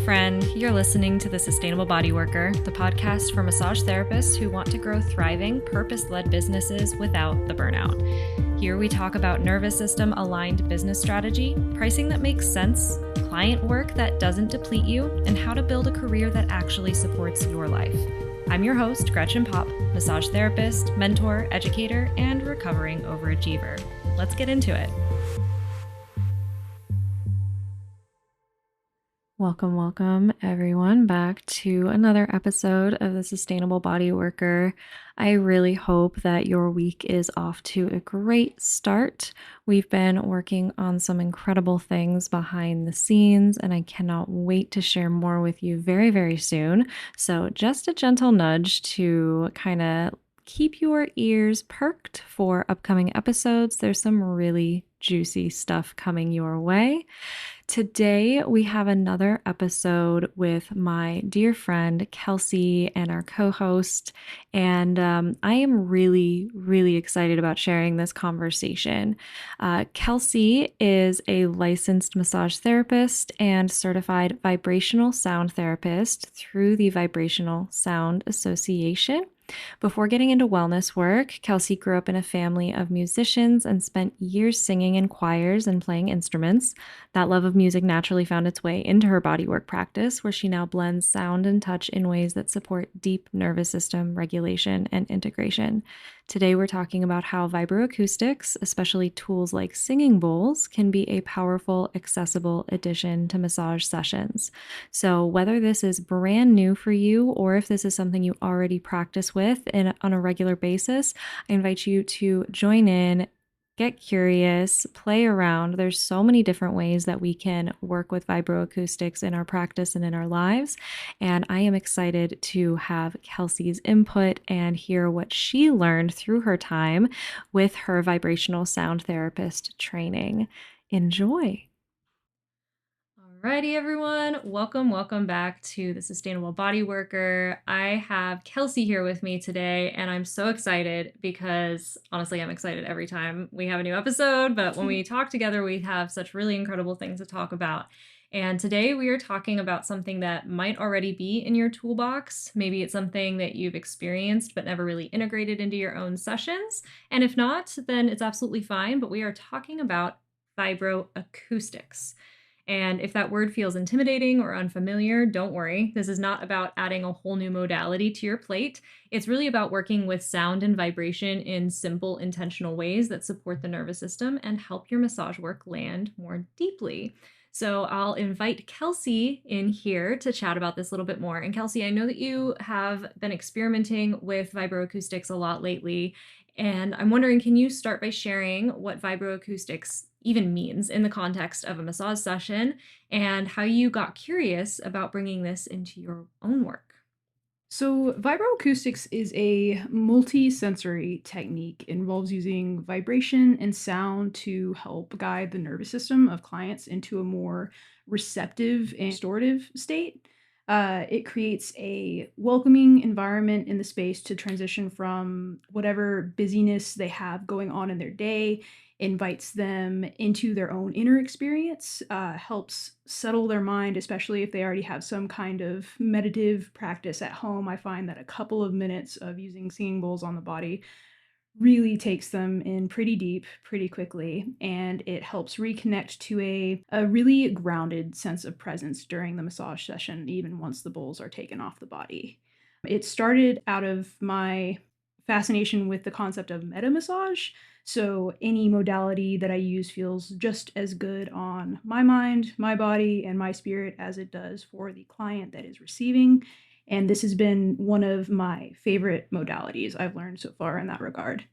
friend. You're listening to The Sustainable Bodyworker, the podcast for massage therapists who want to grow thriving, purpose-led businesses without the burnout. Here we talk about nervous system aligned business strategy, pricing that makes sense, client work that doesn't deplete you, and how to build a career that actually supports your life. I'm your host, Gretchen Pop, massage therapist, mentor, educator, and recovering overachiever. Let's get into it. Welcome everyone back to another episode of the Sustainable Bodyworker. I really hope that your week is off to a great start. We've been working on some incredible things behind the scenes, and I cannot wait to share more with you very, very soon. So just a gentle nudge to kind of keep your ears perked for upcoming episodes. There's some really juicy stuff coming your way. Today, we have another episode with my dear friend, Kelsy, and our co-host, and I am really, really excited about sharing this conversation. Kelsy is a licensed massage therapist and certified vibrational sound therapist through the Vibrational Sound Association. Before getting into wellness work, Kelsy grew up in a family of musicians and spent years singing in choirs and playing instruments. That love of music naturally found its way into her bodywork practice, where she now blends sound and touch in ways that support deep nervous system regulation and integration. Today, we're talking about how vibroacoustics, especially tools like singing bowls, can be a powerful, accessible addition to massage sessions. So whether this is brand new for you or if this is something you already practice with on a regular basis, I invite you to join in, get curious, play around. There's so many different ways that we can work with vibroacoustics in our practice and in our lives. And I am excited to have Kelsy's input and hear what she learned through her time with her vibrational sound therapist training. Enjoy. Alrighty, everyone. Welcome back to the Sustainable Bodyworker. I have Kelsy here with me today, and I'm so excited because honestly, I'm excited every time we have a new episode, but when we talk together, we have such really incredible things to talk about. And today we are talking about something that might already be in your toolbox. Maybe it's something that you've experienced but never really integrated into your own sessions. And if not, then it's absolutely fine, but we are talking about vibroacoustics. And if that word feels intimidating or unfamiliar, don't worry. This is not about adding a whole new modality to your plate. It's really about working with sound and vibration in simple, intentional ways that support the nervous system and help your massage work land more deeply. So I'll invite Kelsy in here to chat about this a little bit more. And Kelsy, I know that you have been experimenting with vibroacoustics a lot lately. And I'm wondering, can you start by sharing what vibroacoustics even means in the context of a massage session and how you got curious about bringing this into your own work? So, vibroacoustics is a multi-sensory technique. It involves using vibration and sound to help guide the nervous system of clients into a more receptive and restorative state. It creates a welcoming environment in the space to transition from whatever busyness they have going on in their day, invites them into their own inner experience, helps settle their mind, especially if they already have some kind of meditative practice at home. I find that a couple of minutes of using singing bowls on the body really takes them in pretty deep, pretty quickly, and it helps reconnect to a really grounded sense of presence during the massage session, even once the bowls are taken off the body. It started out of my fascination with the concept of meta massage. So any modality that I use feels just as good on my mind, my body, and my spirit as it does for the client that is receiving. And this has been one of my favorite modalities I've learned so far in that regard.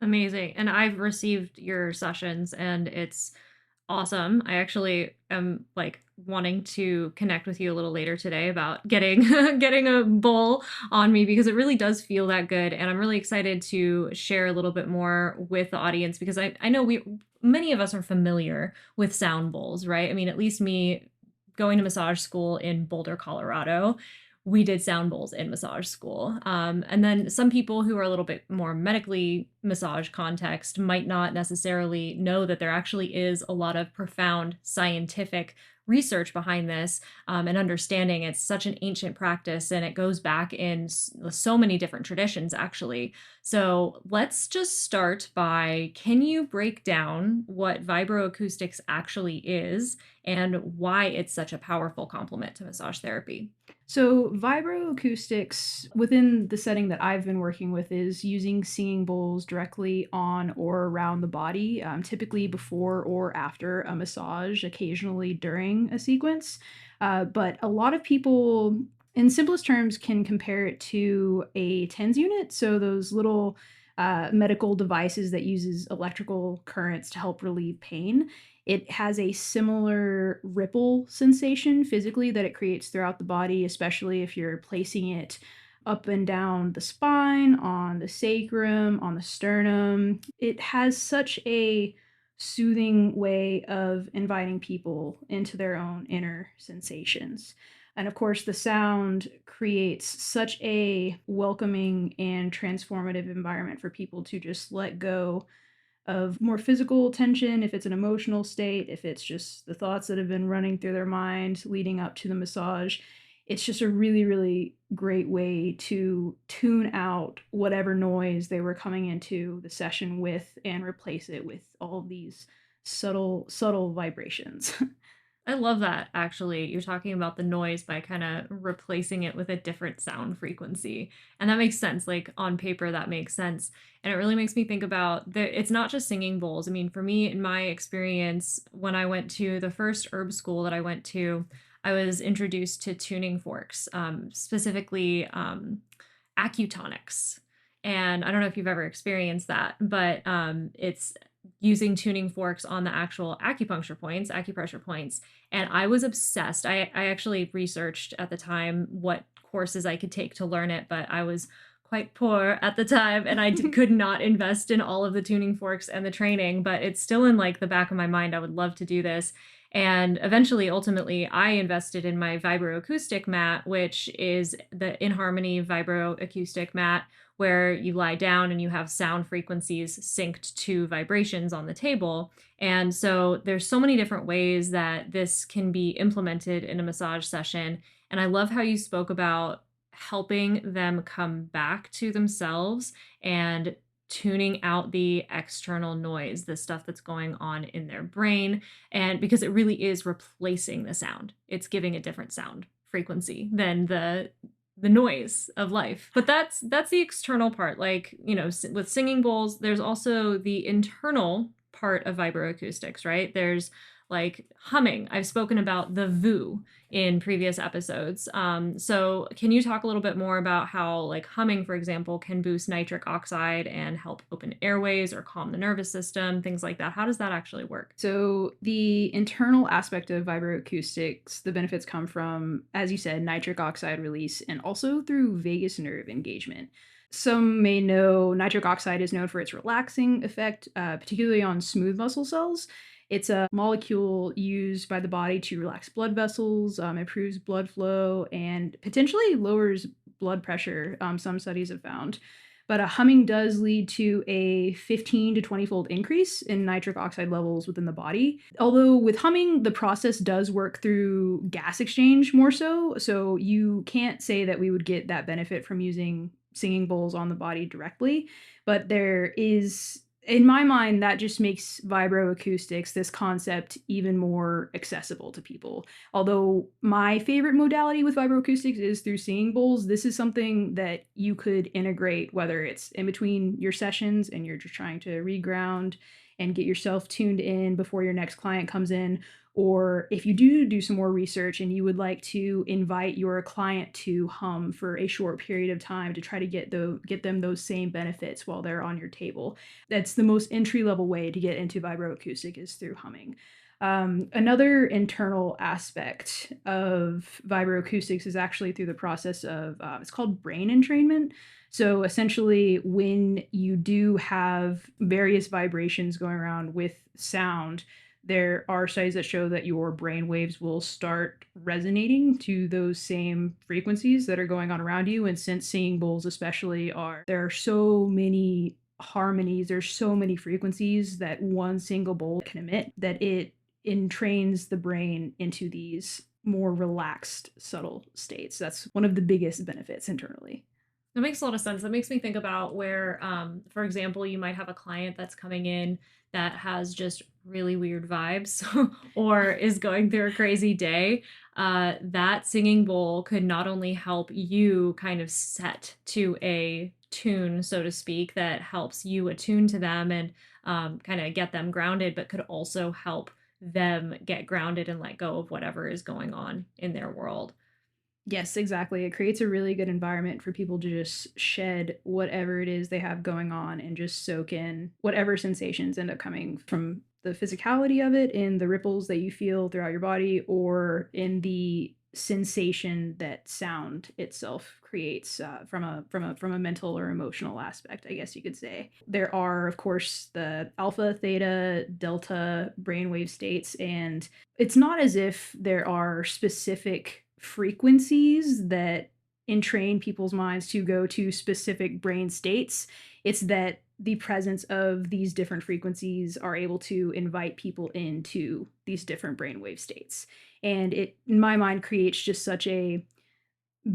Amazing. And I've received your sessions and it's awesome. I actually am like wanting to connect with you a little later today about getting getting a bowl on me because it really does feel that good. And I'm really excited to share a little bit more with the audience because I know many of us are familiar with sound bowls, right? I mean, at least me going to massage school in Boulder, Colorado, we did sound bowls in massage school. And then some people who are a little bit more medically massage context might not necessarily know that there actually is a lot of profound scientific research behind this, and understanding it's such an ancient practice and it goes back in so many different traditions, actually. So let's just start by, can you break down what vibroacoustics actually is and why it's such a powerful complement to massage therapy? So, vibroacoustics within the setting that I've been working with is using singing bowls directly on or around the body, typically before or after a massage, occasionally during a sequence. But a lot of people, in simplest terms, can compare it to a TENS unit. So, those little medical devices that uses electrical currents to help relieve pain. It has a similar ripple sensation physically that it creates throughout the body, especially if you're placing it up and down the spine, on the sacrum, on the sternum. It has such a soothing way of inviting people into their own inner sensations. And of course, the sound creates such a welcoming and transformative environment for people to just let go of more physical tension, if it's an emotional state, if it's just the thoughts that have been running through their mind leading up to the massage. It's just a really, really great way to tune out whatever noise they were coming into the session with and replace it with all these subtle, subtle vibrations. I love that, actually. You're talking about the noise by kind of replacing it with a different sound frequency. And that makes sense. Like on paper, that makes sense. And it really makes me think about it's not just singing bowls. I mean, for me, in my experience, when I went to the first herb school that I went to, I was introduced to tuning forks, specifically acutonics. And I don't know if you've ever experienced that, but it's using tuning forks on the actual acupuncture points, acupressure points. And I was obsessed. I actually researched at the time what courses I could take to learn it, but I was quite poor at the time and could not invest in all of the tuning forks and the training, but it's still in like the back of my mind. I would love to do this. And eventually, ultimately, I invested in my vibroacoustic mat, which is the In Harmony vibroacoustic mat, where you lie down and you have sound frequencies synced to vibrations on the table. And so there's so many different ways that this can be implemented in a massage session. And I love how you spoke about helping them come back to themselves and tuning out the external noise, the stuff that's going on in their brain. And because it really is replacing the sound, it's giving a different sound frequency than the noise of life. But that's the external part. Like, you know, with singing bowls, there's also the internal part of vibroacoustics, right? There's like humming. I've spoken about the VU in previous episodes. So can you talk a little bit more about how like humming, for example, can boost nitric oxide and help open airways or calm the nervous system, things like that? How does that actually work? So, the internal aspect of vibroacoustics, the benefits come from, as you said, nitric oxide release and also through vagus nerve engagement. Some may know nitric oxide is known for its relaxing effect, particularly on smooth muscle cells. It's a molecule used by the body to relax blood vessels, improves blood flow, and potentially lowers blood pressure, some studies have found. But humming does lead to a 15 to 20 fold increase in nitric oxide levels within the body. Although with humming, the process does work through gas exchange more so. So you can't say that we would get that benefit from using singing bowls on the body directly. But there is, in my mind, that just makes vibroacoustics, this concept, even more accessible to people. Although my favorite modality with vibroacoustics is through singing bowls, this is something that you could integrate, whether it's in between your sessions and you're just trying to reground and get yourself tuned in before your next client comes in, or if you do some more research and you would like to invite your client to hum for a short period of time to try to get them those same benefits while they're on your table. That's the most entry level way to get into vibroacoustic is through humming. Another internal aspect of vibroacoustics is actually through the process of, it's called brain entrainment. So essentially, when you do have various vibrations going around with sound, there are studies that show that your brain waves will start resonating to those same frequencies that are going on around you. And since singing bowls, especially, there are so many harmonies, there's so many frequencies that one single bowl can emit that it entrains the brain into these more relaxed, subtle states. That's one of the biggest benefits internally. That makes a lot of sense. That makes me think about where, for example, you might have a client that's coming in that has just really weird vibes or is going through a crazy day. That singing bowl could not only help you kind of set to a tune, so to speak, that helps you attune to them and kind of get them grounded, but could also help them get grounded and let go of whatever is going on in their world. Yes, exactly. It creates a really good environment for people to just shed whatever it is they have going on and just soak in whatever sensations end up coming from the physicality of it, in the ripples that you feel throughout your body, or in the sensation that sound itself creates from a mental or emotional aspect, I guess you could say. There are, of course, the alpha, theta, delta brainwave states, and it's not as if there are specific frequencies that entrain people's minds to go to specific brain states. It's that the presence of these different frequencies are able to invite people into these different brainwave states. And it, in my mind, creates just such a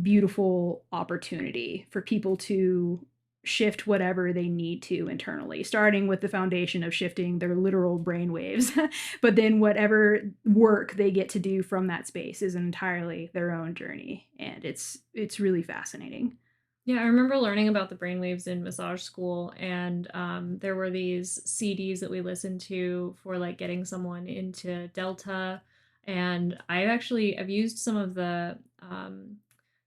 beautiful opportunity for people to shift whatever they need to internally, starting with the foundation of shifting their literal brain waves. But then whatever work they get to do from that space is entirely their own journey. And it's really fascinating. Yeah, I remember learning about the brainwaves in massage school, and there were these CDs that we listened to for like getting someone into Delta. And I've used some of the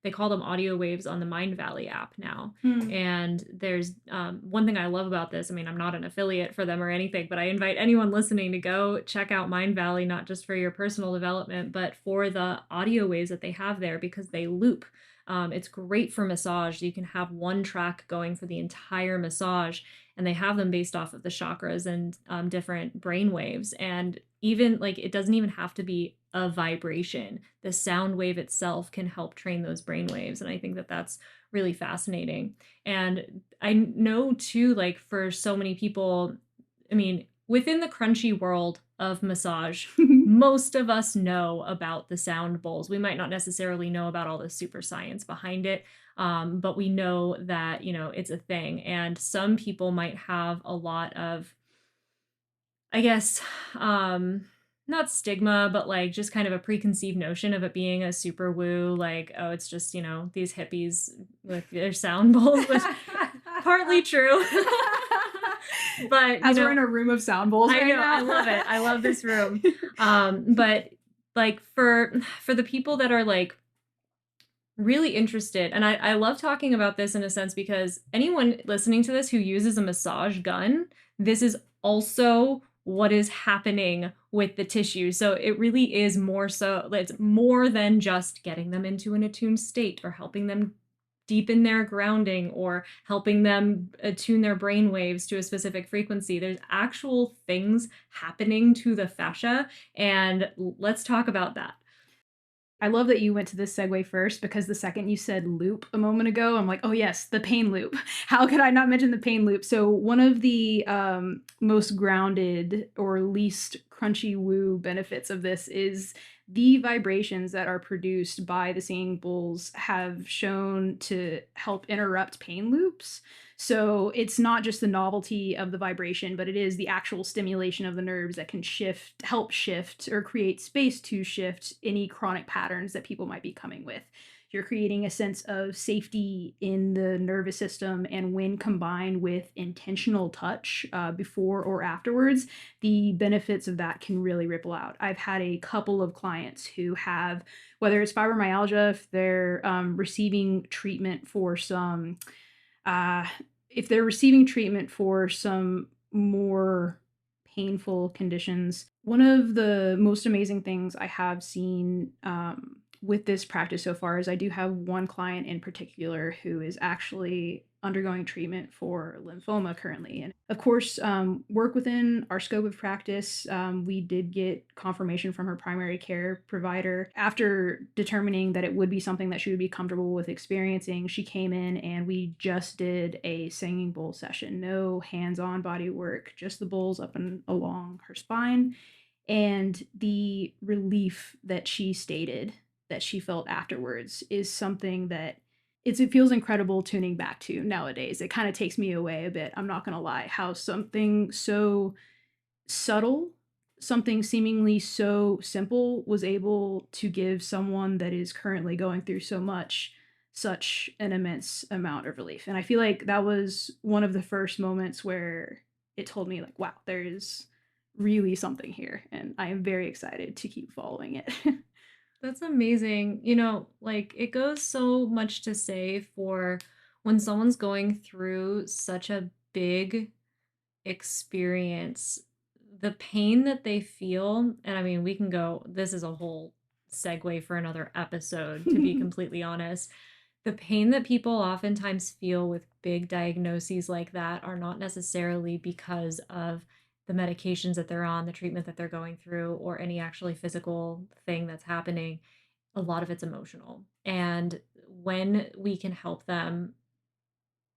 they call them audio waves on the Mind Valley app now. Hmm. And there's one thing I love about this. I mean, I'm not an affiliate for them or anything, but I invite anyone listening to go check out Mind Valley, not just for your personal development, but for the audio waves that they have there because they loop. It's great for massage. You can have one track going for the entire massage, and they have them based off of the chakras and different brain waves. And even like it doesn't even have to be a vibration. The sound wave itself can help train those brain waves. And I think that that's really fascinating. And I know too, like for so many people, I mean, within the crunchy world of massage, most of us know about the sound bowls. We might not necessarily know about all the super science behind it, but we know that, you know, it's a thing. And some people might have a lot of, I guess, not stigma, but like just kind of a preconceived notion of it being a super woo, like, oh, it's just, you know, these hippies with their sound bowls, which partly true. But as we're in a room of sound bowls I right know, now. I love it. I love this room. But like for the people that are like really interested, and I love talking about this in a sense because anyone listening to this who uses a massage gun, this is also what is happening with the tissue. So it really is more so, it's more than just getting them into an attuned state or helping them deepen their grounding or helping them attune their brain waves to a specific frequency. There's actual things happening to the fascia, and let's talk about that. I love that you went to this segue first, because the second you said loop a moment ago, I'm like, oh yes, the pain loop. How could I not mention the pain loop? So one of the most grounded or least crunchy woo benefits of this is the vibrations that are produced by the singing bowls have shown to help interrupt pain loops. So it's not just the novelty of the vibration, but it is the actual stimulation of the nerves that can help shift or create space to shift any chronic patterns that people might be coming with. You're creating a sense of safety in the nervous system, and when combined with intentional touch before or afterwards, the benefits of that can really ripple out. I've had a couple of clients who have, whether it's fibromyalgia, if they're receiving treatment for some uh, if they're receiving treatment for some more painful conditions, one of the most amazing things I have seen with this practice so far is I do have one client in particular who is actually undergoing treatment for lymphoma currently. And of course, work within our scope of practice. We did get confirmation from her primary care provider. After determining that it would be something that she would be comfortable with experiencing, she came in and we just did a singing bowl session. No hands-on body work, just the bowls up and along her spine. And the relief that she stated that she felt afterwards is something that it feels incredible tuning back to nowadays. It kind of takes me away a bit. I'm not going to lie. How something so subtle, something seemingly so simple was able to give someone that is currently going through so much such an immense amount of relief. And I feel like that was one of the first moments where it told me like, wow, there is really something here and I am very excited to keep following it. That's amazing. Like it goes so much to say for when someone's going through such a big experience, the pain that they feel. And I mean, we can go, this is a whole segue for another episode, to be completely honest. The pain that people oftentimes feel with big diagnoses like that are not necessarily because of the medications that they're on, the treatment that they're going through, or any actually physical thing that's happening. A lot of it's emotional. And when we can help them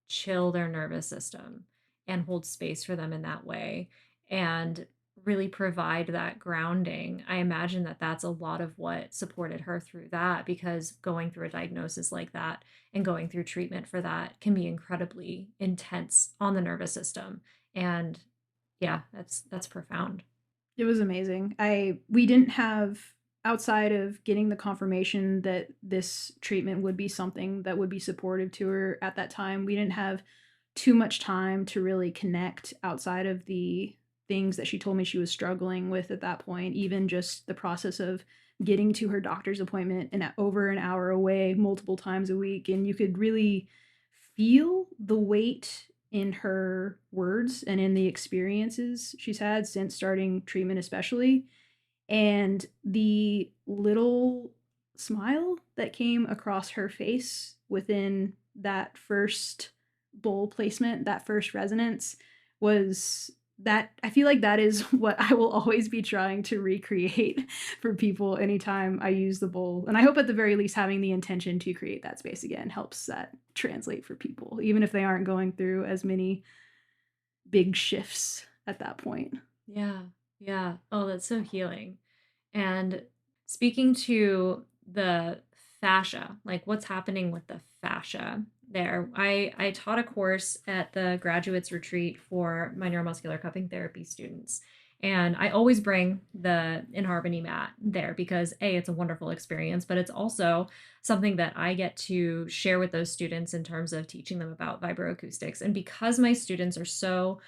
chill their nervous system and hold space for them in that way and really provide that grounding, I imagine that that's a lot of what supported her through that, because going through a diagnosis like that and going through treatment for that can be incredibly intense on the nervous system. And yeah, that's profound. It was amazing. We didn't have, outside of getting the confirmation that this treatment would be something that would be supportive to her at that time, we didn't have too much time to really connect outside of the things that she told me she was struggling with at that point. Even just the process of getting to her doctor's appointment and over an hour away multiple times a week, and you could really feel the weight in her words and in the experiences she's had since starting treatment, especially. And the little smile that came across her face within that first bowl placement, that first resonance, was that I feel like that is what I will always be trying to recreate for people anytime I use the bowl. And I hope at the very least having the intention to create that space again helps that translate for people, even if they aren't going through as many big shifts at that point. Yeah. Yeah. Oh, that's so healing. And speaking to the fascia, like what's happening with the fascia there. I taught a course at the graduates retreat for my neuromuscular cupping therapy students. And I always bring the In Harmony mat there because A, it's a wonderful experience, but it's also something that I get to share with those students in terms of teaching them about vibroacoustics. And because my students are so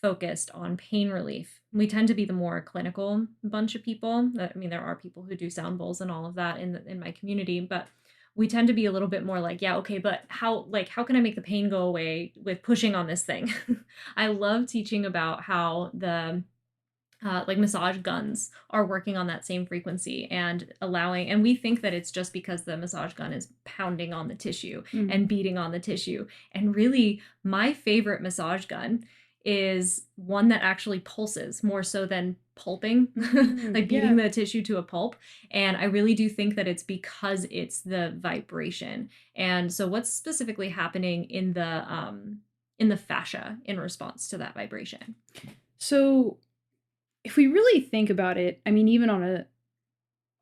focused on pain relief, we tend to be the more clinical bunch of people. I mean, there are people who do sound bowls and all of that in my community, but we tend to be a little bit more like, yeah, okay, but how can I make the pain go away with pushing on this thing? I love teaching about how the like massage guns are working on that same frequency and allowing, and we think that it's just because the massage gun is pounding on the tissue and beating on the tissue. And really, my favorite massage gun is one that actually pulses more so than pulping, like beating the tissue to a pulp. And I really do think that it's because it's the vibration. And so what's specifically happening in the fascia in response to that vibration? So if we really think about it, I mean, even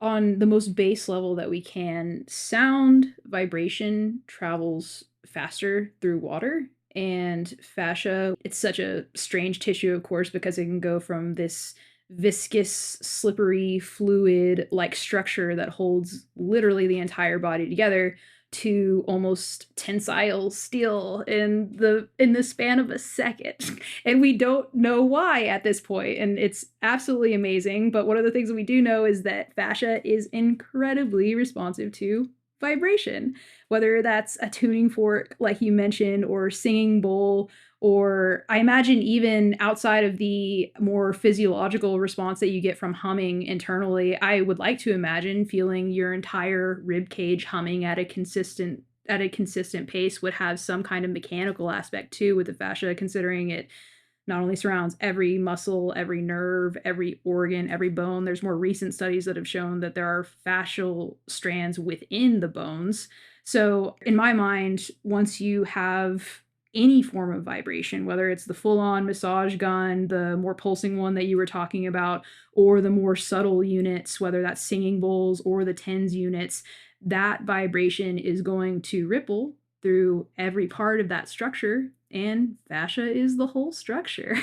on the most base level that we can, sound vibration travels faster through water. And fascia, it's such a strange tissue, of course, because it can go from this viscous, slippery, fluid like structure that holds literally the entire body together to almost tensile steel in the span of a second. And we don't know why at this point, and it's absolutely amazing. But one of the things that we do know is that fascia is incredibly responsive to vibration, whether that's a tuning fork like you mentioned, or singing bowl, Or I imagine even outside of the more physiological response that you get from humming internally, I would like to imagine feeling your entire rib cage humming at a consistent pace would have some kind of mechanical aspect too with the fascia, considering it not only surrounds every muscle, every nerve, every organ, every bone. There's more recent studies that have shown that there are fascial strands within the bones. So, in my mind, once you have any form of vibration, whether it's the full on massage gun, the more pulsing one that you were talking about, or the more subtle units, whether that's singing bowls or the TENS units, that vibration is going to ripple through every part of that structure, and fascia is the whole structure.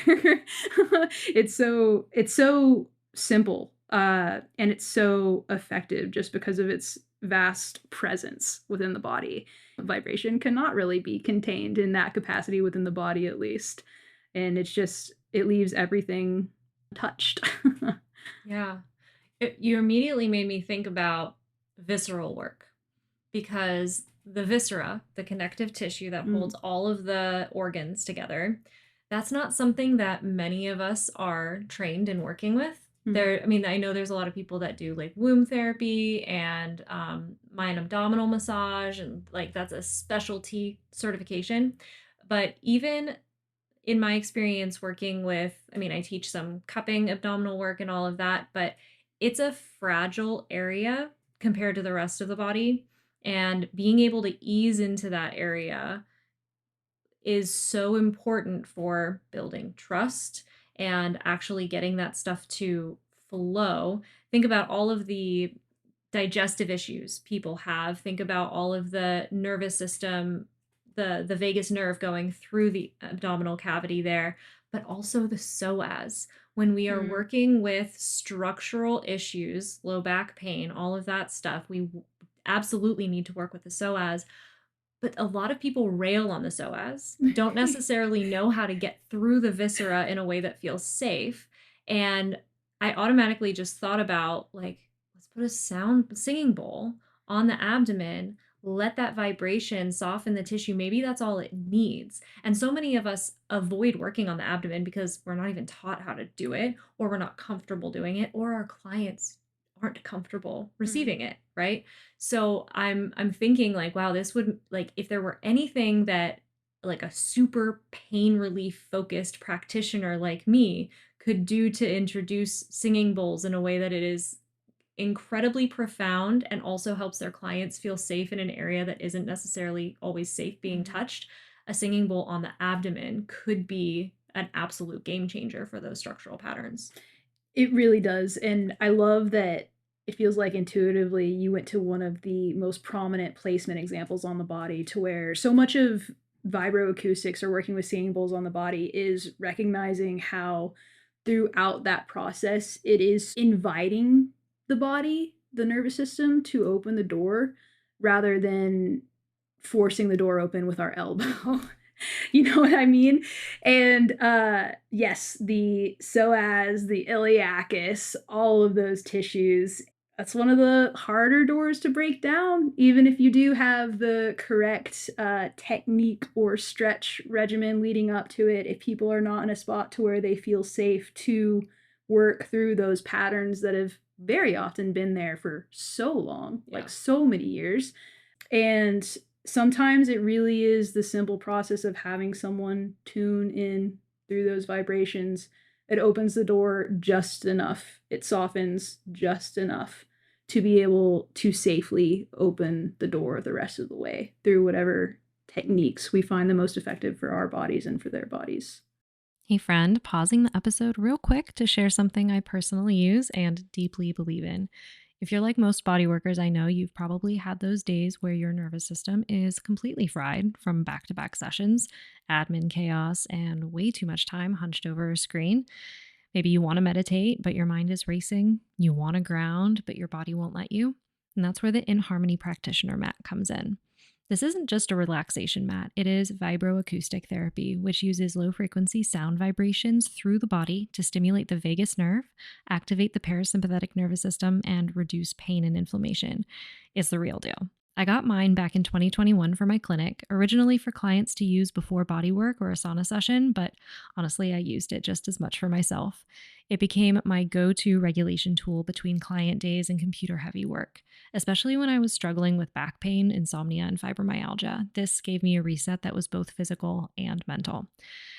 It's so simple, and it's so effective just because of its vast presence within the body. Vibration cannot really be contained in that capacity within the body, at least, and it leaves everything touched. Yeah. You immediately made me think about visceral work because the viscera, the connective tissue that Mm. holds all of the organs together, that's not something that many of us are trained in working with. Mm. There, I mean, I know there's a lot of people that do like womb therapy and mind abdominal massage, and like that's a specialty certification. But even in my experience working with, I mean, I teach some cupping, abdominal work, and all of that, but it's a fragile area compared to the rest of the body. And being able to ease into that area is so important for building trust and actually getting that stuff to flow. Think about all of the digestive issues people have. Think about all of the nervous system, the vagus nerve going through the abdominal cavity there, but also the psoas. When we are Mm. working with structural issues, low back pain, all of that stuff, we absolutely need to work with the psoas. But a lot of people rail on the psoas, don't necessarily know how to get through the viscera in a way that feels safe. And I automatically just thought about like, let's put a singing bowl on the abdomen, let that vibration soften the tissue. Maybe that's all it needs. And so many of us avoid working on the abdomen because we're not even taught how to do it, or we're not comfortable doing it, or our clients aren't comfortable Mm. receiving it, right? So I'm thinking like, wow, this would like if there were anything that like a super pain relief focused practitioner like me could do to introduce singing bowls in a way that it is incredibly profound and also helps their clients feel safe in an area that isn't necessarily always safe being Mm. touched, a singing bowl on the abdomen could be an absolute game changer for those structural patterns. It really does, and I love that it feels like intuitively you went to one of the most prominent placement examples on the body, to where so much of vibroacoustics or working with singing bowls on the body is recognizing how throughout that process it is inviting the body, the nervous system, to open the door rather than forcing the door open with our elbow. You know what I mean? And yes, the psoas, the iliacus, all of those tissues, that's one of the harder doors to break down, even if you do have the correct technique or stretch regimen leading up to it. If people are not in a spot to where they feel safe to work through those patterns that have very often been there for so long, like Yeah. so many years, and sometimes it really is the simple process of having someone tune in through those vibrations. It opens the door just enough, it softens just enough to be able to safely open the door the rest of the way through whatever techniques we find the most effective for our bodies and for their bodies. Hey, friend, pausing the episode real quick to share something I personally use and deeply believe in. If you're like most body workers I know, you've probably had those days where your nervous system is completely fried from back to back sessions, admin chaos, and way too much time hunched over a screen. Maybe you want to meditate, but your mind is racing. You want to ground, but your body won't let you. And that's where the In Harmony Practitioner mat comes in. This isn't just a relaxation mat, it is vibroacoustic therapy, which uses low frequency sound vibrations through the body to stimulate the vagus nerve, activate the parasympathetic nervous system, and reduce pain and inflammation. It's the real deal. I got mine back in 2021 for my clinic, originally for clients to use before bodywork or a sauna session, but honestly, I used it just as much for myself. It became my go to regulation tool between client days and computer heavy work, especially when I was struggling with back pain, insomnia, and fibromyalgia. This gave me a reset that was both physical and mental.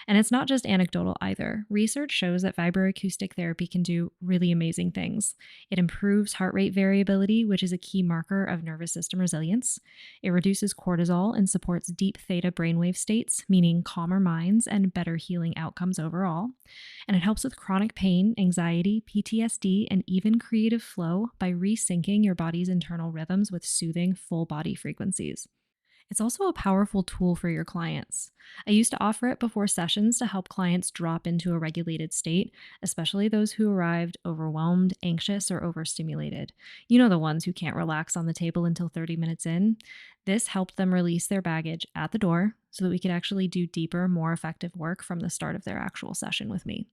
And it's not just anecdotal either. Research shows that vibroacoustic therapy can do really amazing things. It improves heart rate variability, which is a key marker of nervous system resilience. It reduces cortisol and supports deep theta brainwave states, meaning calmer minds and better healing outcomes overall. And it helps with chronic pain, anxiety, PTSD, and even creative flow by resyncing your body's internal rhythms with soothing full body frequencies. It's also a powerful tool for your clients. I used to offer it before sessions to help clients drop into a regulated state, especially those who arrived overwhelmed, anxious, or overstimulated. You know, the ones who can't relax on the table until 30 minutes in. This helped them release their baggage at the door so that we could actually do deeper, more effective work from the start of their actual session with me.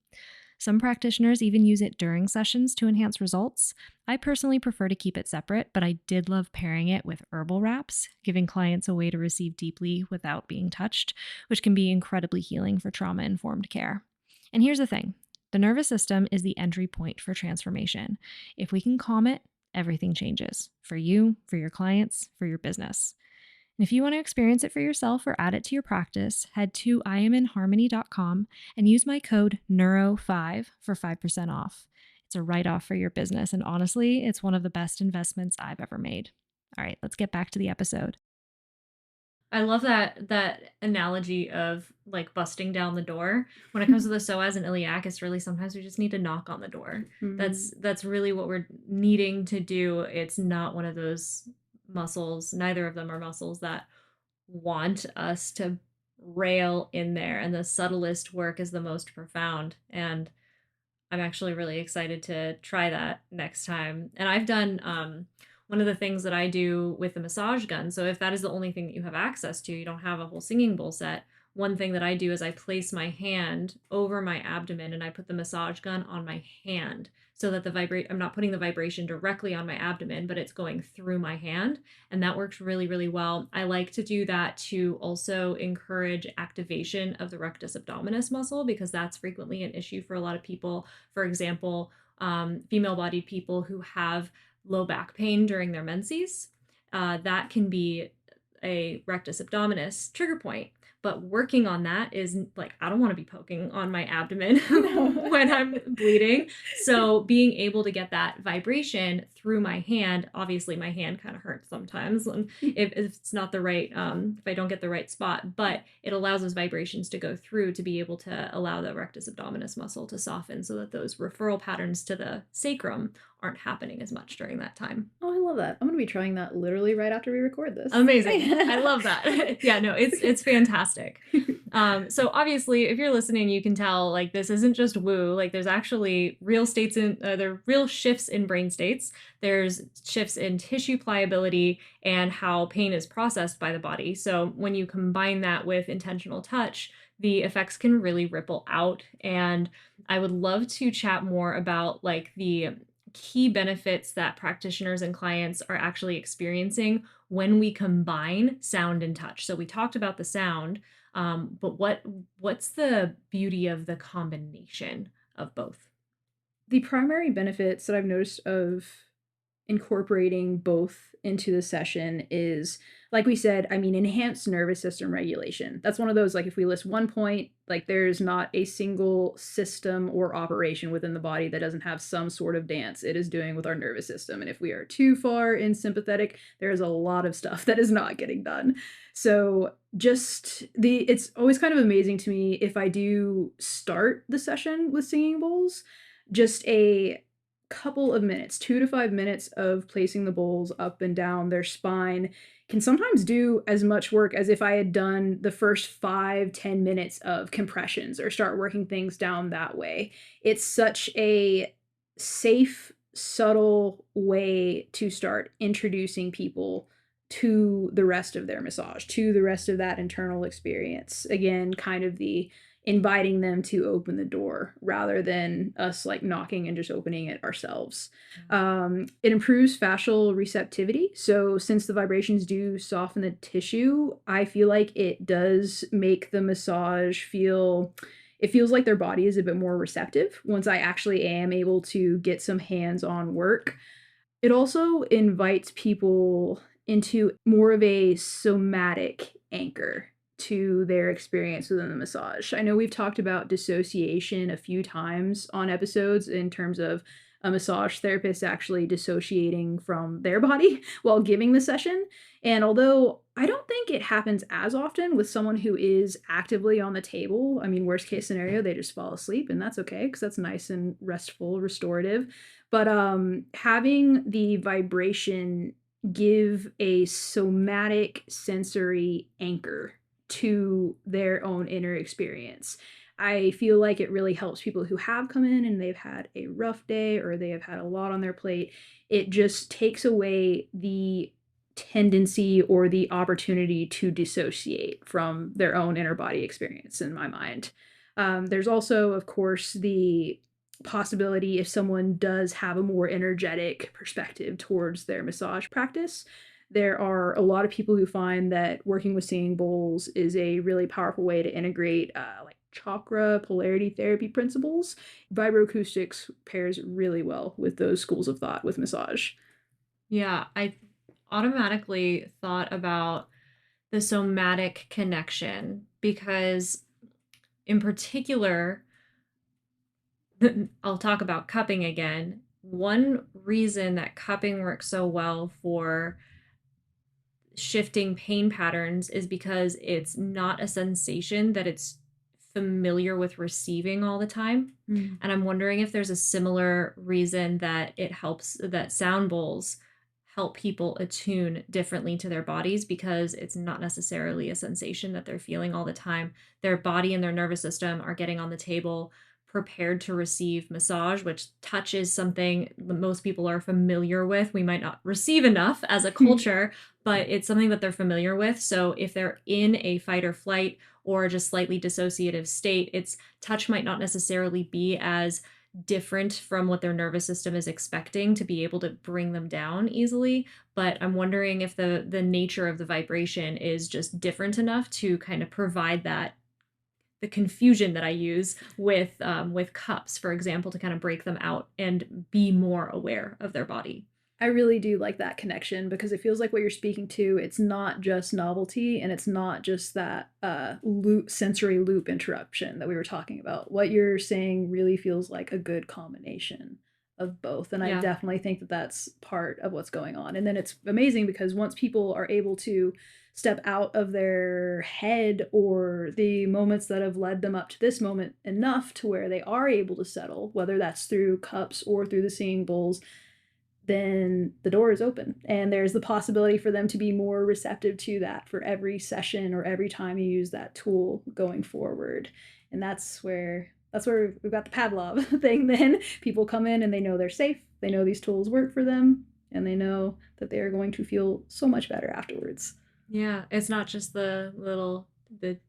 Some practitioners even use it during sessions to enhance results. I personally prefer to keep it separate, but I did love pairing it with herbal wraps, giving clients a way to receive deeply without being touched, which can be incredibly healing for trauma informed care. And here's the thing: the nervous system is the entry point for transformation. If we can calm it, everything changes for you, for your clients, for your business. And if you want to experience it for yourself or add it to your practice, head to iaminharmony.com and use my code NEURO5 for 5% off. It's a write off for your business, and honestly, it's one of the best investments I've ever made. All right, let's get back to the episode. I love that analogy of like busting down the door. When it comes to the psoas and iliac, really sometimes we just need to knock on the door. That's really what we're needing to do. It's not one of those muscles. Neither of them are muscles that want us to rail in there. And the subtlest work is the most profound. And I'm actually really excited to try that next time. And I've done one of the things that I do with the massage gun. So if that is the only thing that you have access to, you don't have a whole singing bowl set. One thing that I do is I place my hand over my abdomen and I put the massage gun on my hand so that I'm not putting the vibration directly on my abdomen, but it's going through my hand. And that works really, really well. I like to do that to also encourage activation of the rectus abdominis muscle because that's frequently an issue for a lot of people. For example, female bodied people who have low back pain during their menses, that can be a rectus abdominis trigger point. But working on that is like, I don't want to be poking on my abdomen when I'm bleeding. So being able to get that vibration through my hand, obviously my hand kind of hurts sometimes if it's not the right, if I don't get the right spot, but it allows those vibrations to go through to be able to allow the rectus abdominis muscle to soften so that those referral patterns to the sacrum aren't happening as much during that time. Oh, I love that. I'm going to be trying that literally right after we record this. Amazing. I love that. Yeah, no, it's fantastic. So obviously, if you're listening, you can tell like this isn't just woo. Like there's actually real states in there are real shifts in brain states. There's shifts in tissue pliability and how pain is processed by the body. So when you combine that with intentional touch, the effects can really ripple out. And I would love to chat more about like the key benefits that practitioners and clients are actually experiencing when we combine sound and touch. So we talked about the sound, but what's the beauty of the combination of both? The primary benefits that I've noticed of incorporating both into the session is, like we said, I mean, enhanced nervous system regulation. That's one of those, like if we list one point, like there's not a single system or operation within the body that doesn't have some sort of dance it is doing with our nervous system. And if we are too far in sympathetic, there's a lot of stuff that is not getting done. So it's always kind of amazing to me if I do start the session with singing bowls, just a couple of minutes, 2 to 5 minutes of placing the bowls up and down their spine can sometimes do as much work as if I had done the first 5-10 minutes of compressions or start working things down that way. It's such a safe, subtle way to start introducing people to the rest of their massage, to the rest of that internal experience. Again, kind of the inviting them to open the door rather than us like knocking and just opening it ourselves. It improves fascial receptivity. So since the vibrations do soften the tissue, I feel like it does make the massage feel, it feels like their body is a bit more receptive once I actually am able to get some hands-on work. It also invites people into more of a somatic anchor to their experience within the massage. I know we've talked about dissociation a few times on episodes in terms of a massage therapist actually dissociating from their body while giving the session. And although I don't think it happens as often with someone who is actively on the table, I mean, worst case scenario, they just fall asleep, and that's okay because that's nice and restful, restorative. But having the vibration give a somatic sensory anchor to their own inner experience. I feel like it really helps people who have come in and they've had a rough day or they have had a lot on their plate. It just takes away the tendency or the opportunity to dissociate from their own inner body experience, in my mind. There's also, of course, the possibility if someone does have a more energetic perspective towards their massage practice. There are a lot of people who find that working with singing bowls is a really powerful way to integrate like chakra polarity therapy principles. Vibroacoustics pairs really well with those schools of thought with massage. Yeah, I automatically thought about the somatic connection because, in particular, I'll talk about cupping again. One reason that cupping works so well for shifting pain patterns is because it's not a sensation that it's familiar with receiving all the time. Mm. And I'm wondering if there's a similar reason that it helps that sound bowls help people attune differently to their bodies because it's not necessarily a sensation that they're feeling all the time. Their body and their nervous system are getting on the table prepared to receive massage, which touch is something that most people are familiar with. We might not receive enough as a culture, but it's something that they're familiar with. So if they're in a fight or flight or just slightly dissociative state, its touch might not necessarily be as different from what their nervous system is expecting to be able to bring them down easily. But I'm wondering if the nature of the vibration is just different enough to kind of provide that the confusion that I use with cups, for example, to kind of break them out and be more aware of their body. I really do like that connection because it feels like what you're speaking to, it's not just novelty and it's not just that loop sensory loop interruption that we were talking about. What you're saying really feels like a good combination of both. And I Yeah. definitely think that that's part of what's going on. And then it's amazing because once people are able to step out of their head or the moments that have led them up to this moment enough to where they are able to settle, whether that's through cups or through the singing bowls, then the door is open and there's the possibility for them to be more receptive to that for every session or every time you use that tool going forward. And that's where we've got the Pavlov thing. Then people come in and they know they're safe, they know these tools work for them, and they know that they are going to feel so much better afterwards. Yeah, it's not just the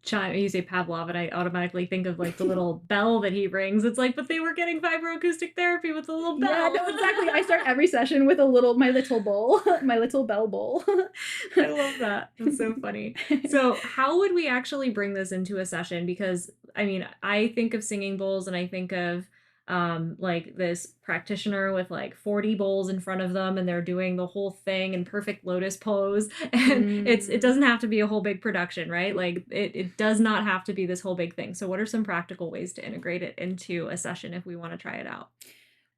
chime. You say Pavlov, and I automatically think of like the little bell that he rings. It's like, but they were getting vibroacoustic therapy with the little Yeah, bell. no, exactly. I start every session with my little bowl, my little bell bowl. I love that. That's so funny. So, how would we actually bring this into a session? Because I mean, I think of singing bowls and I think of like this practitioner with like 40 bowls in front of them and they're doing the whole thing in perfect lotus pose and it Mm. doesn't have to be a whole big production, right? Like it does not have to be this whole big thing. So what are some practical ways to integrate it into a session if we want to try it out?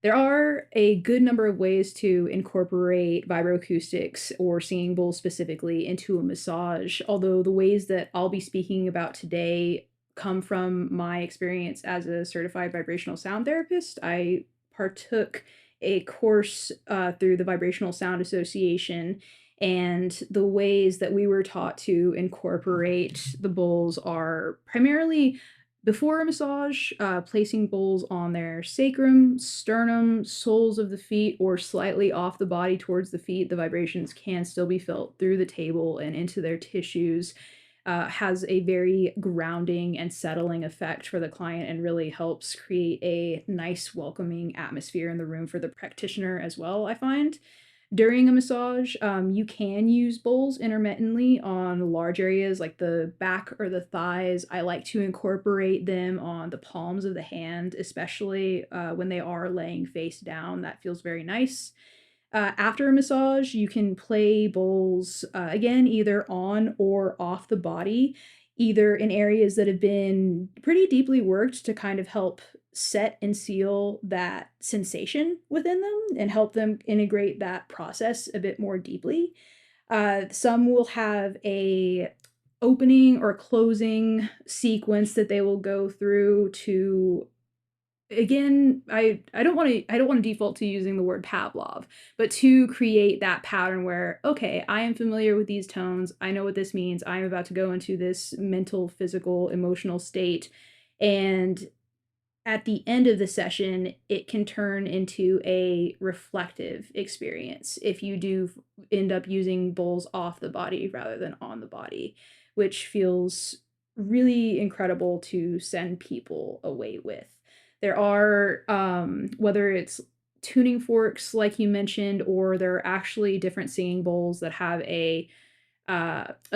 There are a good number of ways to incorporate vibroacoustics or singing bowls specifically into a massage, although the ways that I'll be speaking about today come from my experience as a certified vibrational sound therapist. I partook a course through the Vibrational Sound Association, and the ways that we were taught to incorporate the bowls are primarily before a massage, placing bowls on their sacrum, sternum, soles of the feet, or slightly off the body towards the feet. The vibrations can still be felt through the table and into their tissues. has a very grounding and settling effect for the client and really helps create a nice, welcoming atmosphere in the room for the practitioner as well, I find. During a massage, you can use bowls intermittently on large areas like the back or the thighs. I like to incorporate them on the palms of the hand, especially when they are laying face down. That feels very nice. After a massage, you can play bowls again, either on or off the body, either in areas that have been pretty deeply worked to kind of help set and seal that sensation within them and help them integrate that process a bit more deeply. Some will have a opening or closing sequence that they will go through to, again, I don't want to default to using the word Pavlov, but to create that pattern where, okay, I am familiar with these tones, I know what this means, I'm about to go into this mental, physical, emotional state, and at the end of the session, it can turn into a reflective experience if you do end up using bowls off the body rather than on the body, which feels really incredible to send people away with. There are, whether it's tuning forks, like you mentioned, or there are actually different singing bowls that have a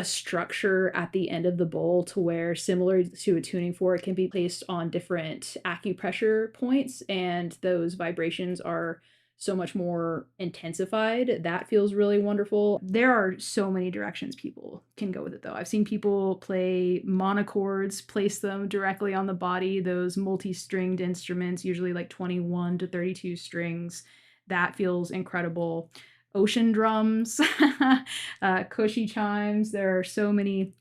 structure at the end of the bowl to where, similar to a tuning fork, can be placed on different acupressure points, and those vibrations are so much more intensified. That feels really wonderful. There are so many directions people can go with it, though. I've seen people play monochords, place them directly on the body, those multi-stringed instruments, usually like 21 to 32 strings. That feels incredible. Ocean drums, cushy chimes. There are so many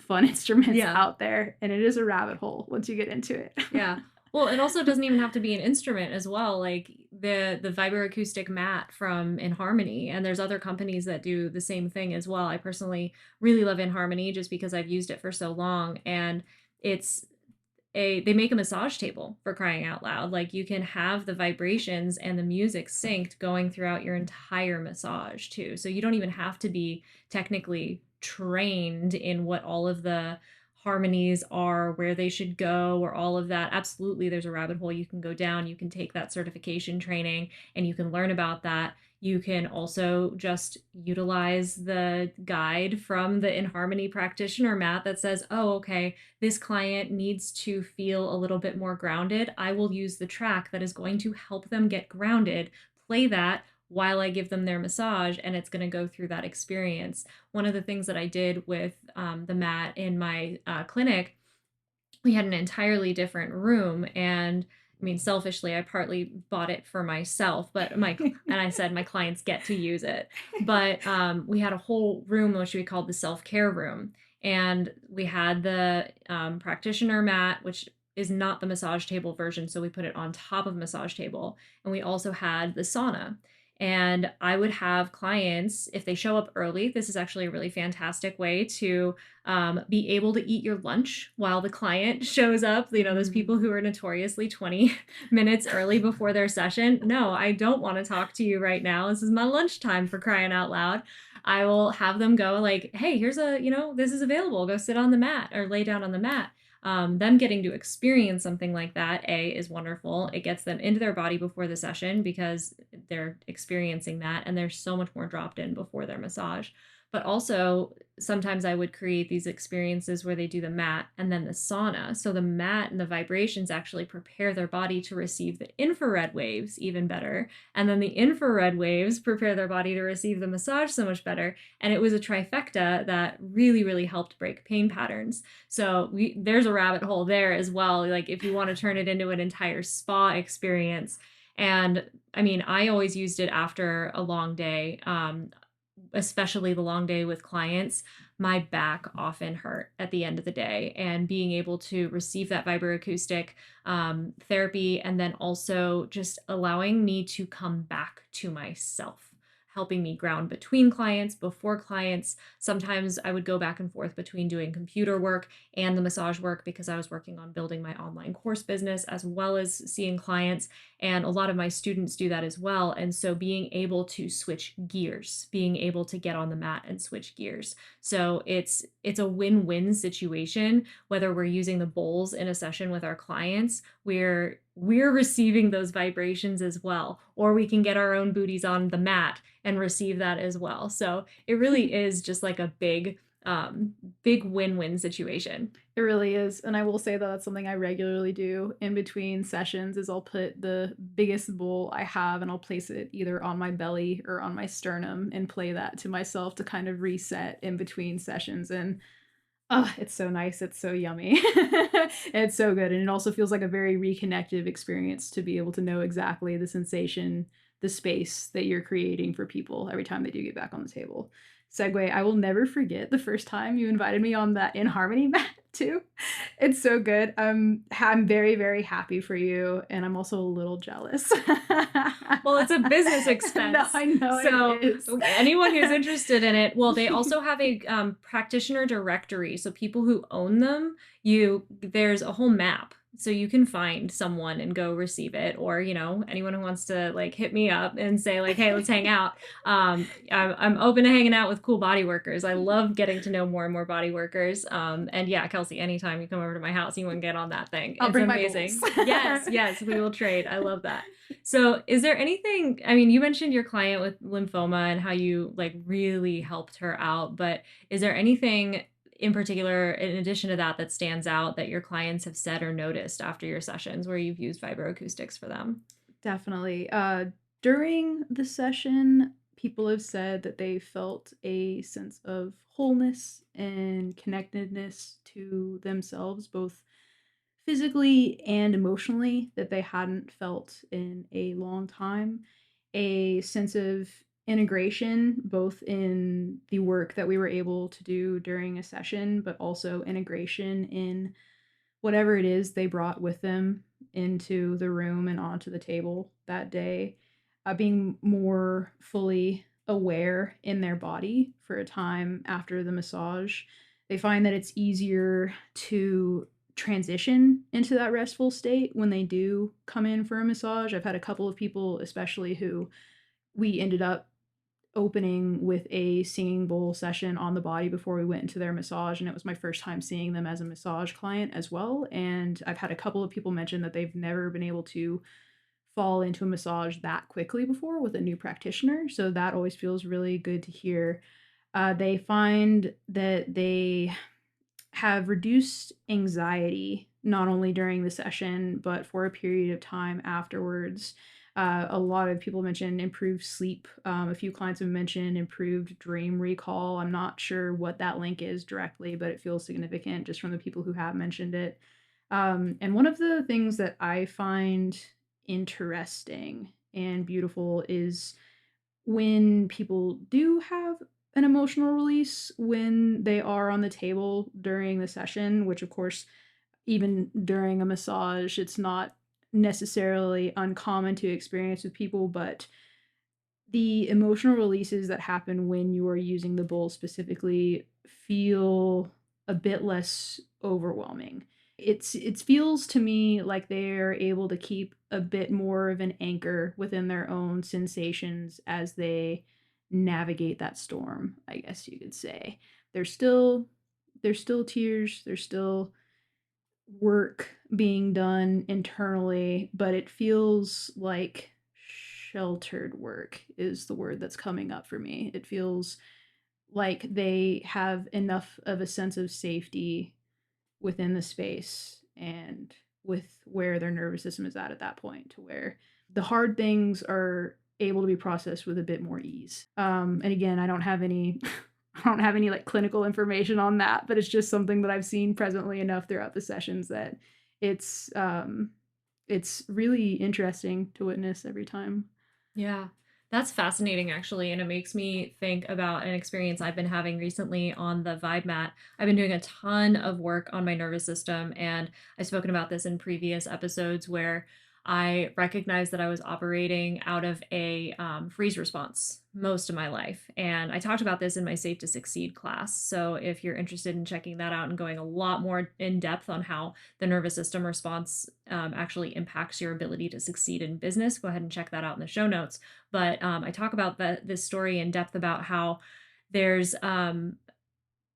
fun instruments out there, and it is a rabbit hole once you get into it. Yeah. Well, it also doesn't even have to be an instrument as well. Like the vibroacoustic mat from In Harmony, and there's other companies that do the same thing as well. I personally really love In Harmony just because I've used it for so long, and it's they make a massage table, for crying out loud. Like, you can have the vibrations and the music synced going throughout your entire massage too. So you don't even have to be technically trained in what all of the harmonies are, where they should go, or all of that. Absolutely, there's a rabbit hole you can go down. You can take that certification training and you can learn about that. You can also just utilize the guide from the In Harmony practitioner mat that says, oh, okay, this client needs to feel a little bit more grounded. I will use the track that is going to help them get grounded, play that while I give them their massage, and it's going to go through that experience. One of the things that I did with the mat in my clinic, we had an entirely different room, and I mean, selfishly, I partly bought it for myself, but and I said my clients get to use it. But we had a whole room which we called the self-care room, and we had the practitioner mat, which is not the massage table version, so we put it on top of massage table, and we also had the sauna. And I would have clients, if they show up early, this is actually a really fantastic way to be able to eat your lunch while the client shows up. You know, those people who are notoriously 20 minutes early before their session. No, I don't want to talk to you right now. This is my lunchtime, for crying out loud. I will have them go like, hey, here's this is available. Go sit on the mat or lay down on the mat. Them getting to experience something like that, is wonderful. It gets them into their body before the session because they're experiencing that, and they're so much more dropped in before their massage. But also, sometimes I would create these experiences where they do the mat and then the sauna. So the mat and the vibrations actually prepare their body to receive the infrared waves even better. And then the infrared waves prepare their body to receive the massage so much better. And it was a trifecta that really, really helped break pain patterns. So there's a rabbit hole there as well. Like, if you want to turn it into an entire spa experience. And I mean, I always used it after a long day. Especially the long day with clients, my back often hurt at the end of the day, and being able to receive that vibroacoustic therapy, and then also just allowing me to come back to myself, helping me ground between clients, before clients. Sometimes I would go back and forth between doing computer work and the massage work because I was working on building my online course business as well as seeing clients. And a lot of my students do that as well. And so being able to switch gears, being able to get on the mat and switch gears. So it's a win-win situation, whether we're using the bowls in a session with our clients, we're receiving those vibrations as well, or we can get our own booties on the mat and receive that as well. So it really is just like a big win-win situation. It really is. And I will say that that's something I regularly do in between sessions is I'll put the biggest bowl I have and I'll place it either on my belly or on my sternum and play that to myself to kind of reset in between sessions. And oh, it's so nice. It's so yummy. It's so good. And it also feels like a very reconnective experience to be able to know exactly the sensation, the space that you're creating for people every time they do get back on the table. Segue, I will never forget the first time you invited me on that In Harmony mat too. It's so good. I'm very, very happy for you. And I'm also a little jealous. Well, it's a business expense. No, I know So it is. anyone who's interested in it, well, they also have a practitioner directory. So people who own them, there's a whole map. So you can find someone and go receive it, or anyone who wants to like hit me up and say like, hey, let's hang out. I'm open to hanging out with cool body workers. I love getting to know more and more body workers. And yeah, Kelsy, anytime you come over to my house, you want to get on that thing. I'll It's bring amazing. my bowls. Yes, we will trade. I love that. So is there anything, I mean, you mentioned your client with lymphoma and how you like really helped her out, but is there anything in particular, in addition to that, that stands out that your clients have said or noticed after your sessions where you've used vibroacoustics for them? Definitely. During the session, people have said that they felt a sense of wholeness and connectedness to themselves, both physically and emotionally, that they hadn't felt in a long time. A sense of integration, both in the work that we were able to do during a session, but also integration in whatever it is they brought with them into the room and onto the table that day, being more fully aware in their body for a time after the massage. They find that it's easier to transition into that restful state when they do come in for a massage. I've had a couple of people, especially who we ended up opening with a singing bowl session on the body before we went into their massage, and it was my first time seeing them as a massage client as well. And I've had a couple of people mention that they've never been able to fall into a massage that quickly before with a new practitioner, so that always feels really good to hear. They find that they have reduced anxiety not only during the session but for a period of time afterwards. A lot of people mentioned improved sleep. A few clients have mentioned improved dream recall. I'm not sure what that link is directly, but it feels significant just from the people who have mentioned it. And one of the things that I find interesting and beautiful is when people do have an emotional release when they are on the table during the session, which of course, even during a massage, it's not necessarily uncommon to experience with people, but the emotional releases that happen when you are using the bowl specifically feel a bit less overwhelming. It feels to me like they're able to keep a bit more of an anchor within their own sensations as they navigate that storm, I guess you could say. There's still tears, there's still work being done internally, but it feels like sheltered work is the word that's coming up for me. It feels like they have enough of a sense of safety within the space and with where their nervous system is at that point to where the hard things are able to be processed with a bit more ease. And again, I don't have any I don't have any like clinical information on that, but it's just something that I've seen presently enough throughout the sessions that it's it's really interesting to witness every time. Yeah, that's fascinating actually. And it makes me think about an experience I've been having recently on the Vibe mat. I've been doing a ton of work on my nervous system, and I've spoken about this in previous episodes where I recognized that I was operating out of a freeze response most of my life. And I talked about this in my Safe to Succeed class. So if you're interested in checking that out and going a lot more in depth on how the nervous system response actually impacts your ability to succeed in business, go ahead and check that out in the show notes. But I talk about this story in depth about how there's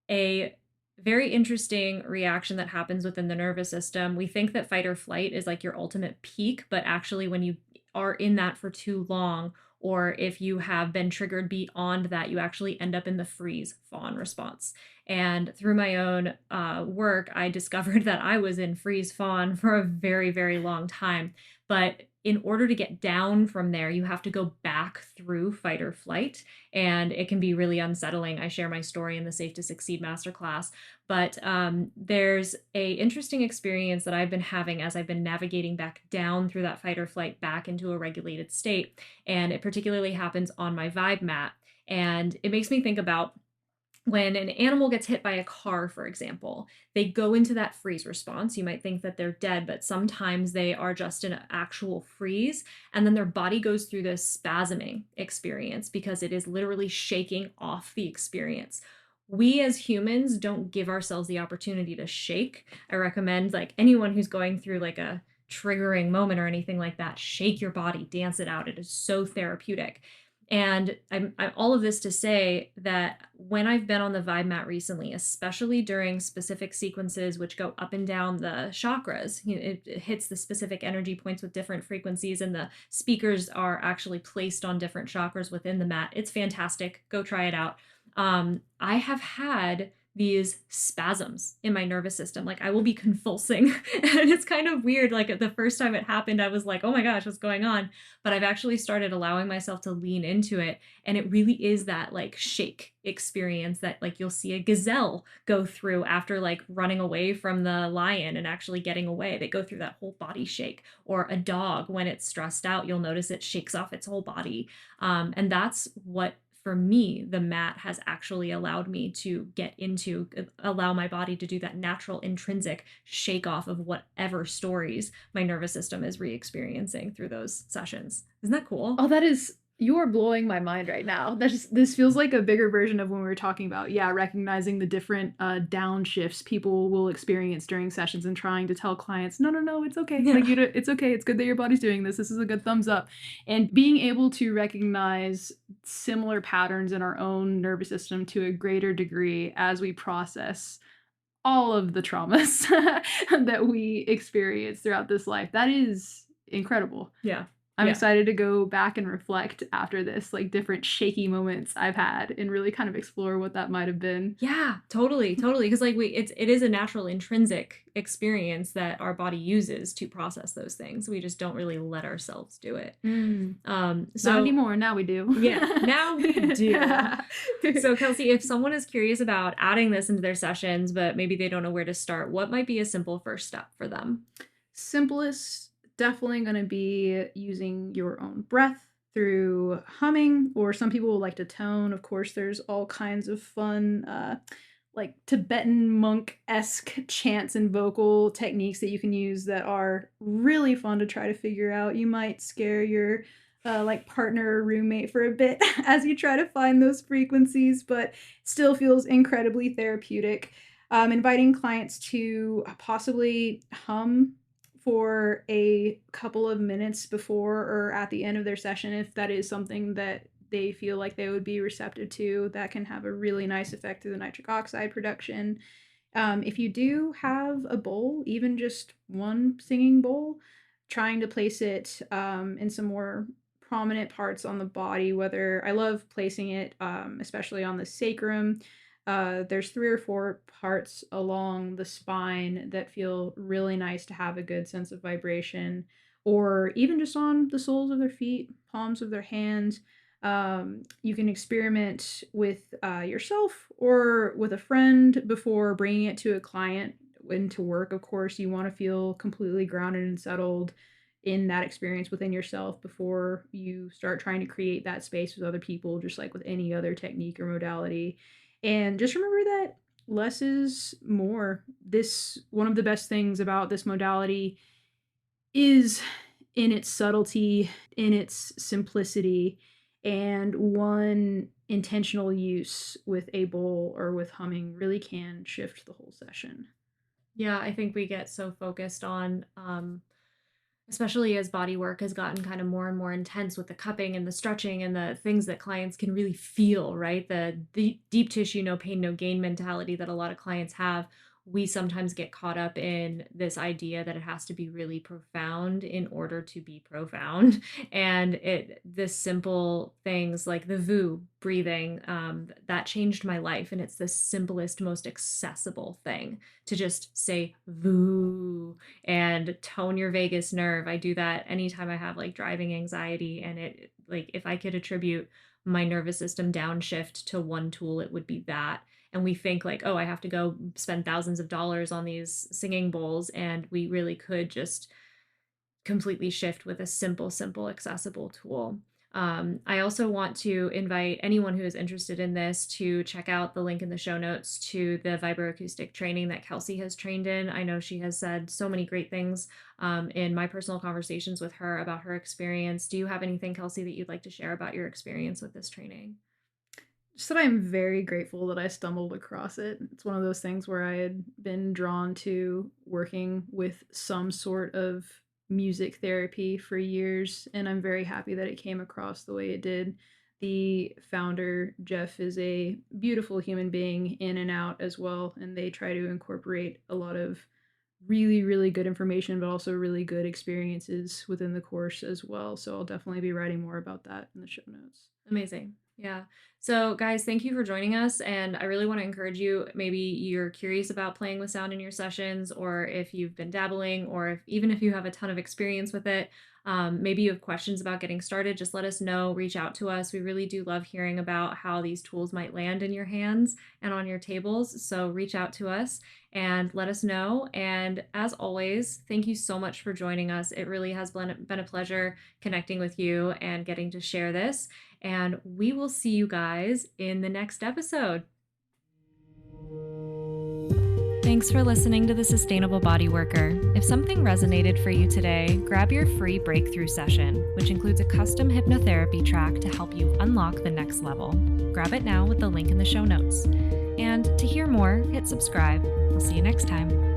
a very interesting reaction that happens within the nervous system. We think that fight or flight is like your ultimate peak, but actually, when you are in that for too long, or if you have been triggered beyond that, you actually end up in the freeze fawn response. And through my own work, I discovered that I was in freeze fawn for a very, very long time. But in order to get down from there, you have to go back through fight or flight, and it can be really unsettling. I share my story in the Safe to Succeed masterclass, but there's a interesting experience that I've been having as I've been navigating back down through that fight or flight back into a regulated state, and it particularly happens on my Vibe mat, and it makes me think about when an animal gets hit by a car, for example, they go into that freeze response. You might think that they're dead, but sometimes they are just in an actual freeze. And then their body goes through this spasming experience because it is literally shaking off the experience. We as humans don't give ourselves the opportunity to shake. I recommend, like, anyone who's going through like a triggering moment or anything like that, shake your body, dance it out. It is so therapeutic. And I'm all of this to say that when I've been on the Vibe mat recently, especially during specific sequences which go up and down the chakras, it hits the specific energy points with different frequencies, and the speakers are actually placed on different chakras within the mat. It's fantastic. Go try it out. I have had these spasms in my nervous system. Like, I will be convulsing, and it's kind of weird. Like, the first time it happened, I was like, oh my gosh, what's going on? But I've actually started allowing myself to lean into it. And it really is that like shake experience that like you'll see a gazelle go through after like running away from the lion and actually getting away. They go through that whole body shake. Or a dog, when it's stressed out, you'll notice it shakes off its whole body. And that's what, for me, the mat has actually allowed me to get into, allow my body to do that natural intrinsic shake off of whatever stories my nervous system is re-experiencing through those sessions. Isn't that cool? Oh, that is, you are blowing my mind right now. This feels like a bigger version of when we were talking about, yeah, recognizing the different downshifts people will experience during sessions and trying to tell clients, no, no, no, it's okay. Yeah. Like it's okay. It's good that your body's doing this. This is a good thumbs up. And being able to recognize similar patterns in our own nervous system to a greater degree as we process all of the traumas that we experience throughout this life. That is incredible. Yeah. I'm Yeah. excited to go back and reflect after this, like different shaky moments I've had, and really kind of explore what that might have been. Yeah, totally, totally. Because like it is a natural intrinsic experience that our body uses to process those things. We just don't really let ourselves do it. Not So anymore. Now we do. yeah, now we do. So Kelsey, if someone is curious about adding this into their sessions, but maybe they don't know where to start, what might be a simple first step for them? Simplest, definitely going to be using your own breath through humming, or some people will like to tone. Of course, there's all kinds of fun like Tibetan monk-esque chants and vocal techniques that you can use that are really fun to try to figure out. You might scare your like partner or roommate for a bit as you try to find those frequencies, but still feels incredibly therapeutic. Inviting clients to possibly hum for a couple of minutes before or at the end of their session, if that is something that they feel like they would be receptive to, that can have a really nice effect through the nitric oxide production. If you do have a bowl, even just one singing bowl, trying to place it in some more prominent parts on the body, whether I love placing it especially on the sacrum. There's 3 or 4 parts along the spine that feel really nice to have a good sense of vibration, or even just on the soles of their feet, palms of their hands. You can experiment with yourself or with a friend before bringing it to a client into work. Of course, you want to feel completely grounded and settled in that experience within yourself before you start trying to create that space with other people, just like with any other technique or modality. And just remember that less is more. This, one of the best things about this modality is in its subtlety, in its simplicity, and one intentional use with a bowl or with humming really can shift the whole session. Yeah, I think we get so focused on, especially as body work has gotten kind of more and more intense with the cupping and the stretching and the things that clients can really feel, right? The deep tissue, no pain, no gain mentality that a lot of clients have. We sometimes get caught up in this idea that it has to be really profound in order to be profound. And the simple things like the VU breathing, that changed my life. And it's the simplest, most accessible thing to just say VU and tone your vagus nerve. I do that anytime I have like driving anxiety. And it, like, if I could attribute my nervous system downshift to one tool, it would be that. And we think like, oh, I have to go spend thousands of dollars on these singing bowls. And we really could just completely shift with a simple, accessible tool. I also want to invite anyone who is interested in this to check out the link in the show notes to the vibroacoustic training that Kelsy has trained in. I know she has said so many great things in my personal conversations with her about her experience. Do you have anything, Kelsy, that you'd like to share about your experience with this training? Just that I'm very grateful that I stumbled across it. It's one of those things where I had been drawn to working with some sort of music therapy for years, and I'm very happy that it came across the way it did. The founder, Jeff, is a beautiful human being in and out as well, and they try to incorporate a lot of really, really good information, but also really good experiences within the course as well. So I'll definitely be writing more about that in the show notes. Amazing. Yeah. So, guys, thank you for joining us. And I really want to encourage you. Maybe you're curious about playing with sound in your sessions, or if you've been dabbling, or even if you have a ton of experience with it, maybe you have questions about getting started, just let us know. Reach out to us. We really do love hearing about how these tools might land in your hands and on your tables. So, reach out to us and let us know. And as always, thank you so much for joining us. It really has been a pleasure connecting with you and getting to share this. And we will see you guys in the next episode. Thanks for listening to The Sustainable Body Worker. If something resonated for you today, grab your free breakthrough session, which includes a custom hypnotherapy track to help you unlock the next level. Grab it now with the link in the show notes. And to hear more, hit subscribe. We'll see you next time.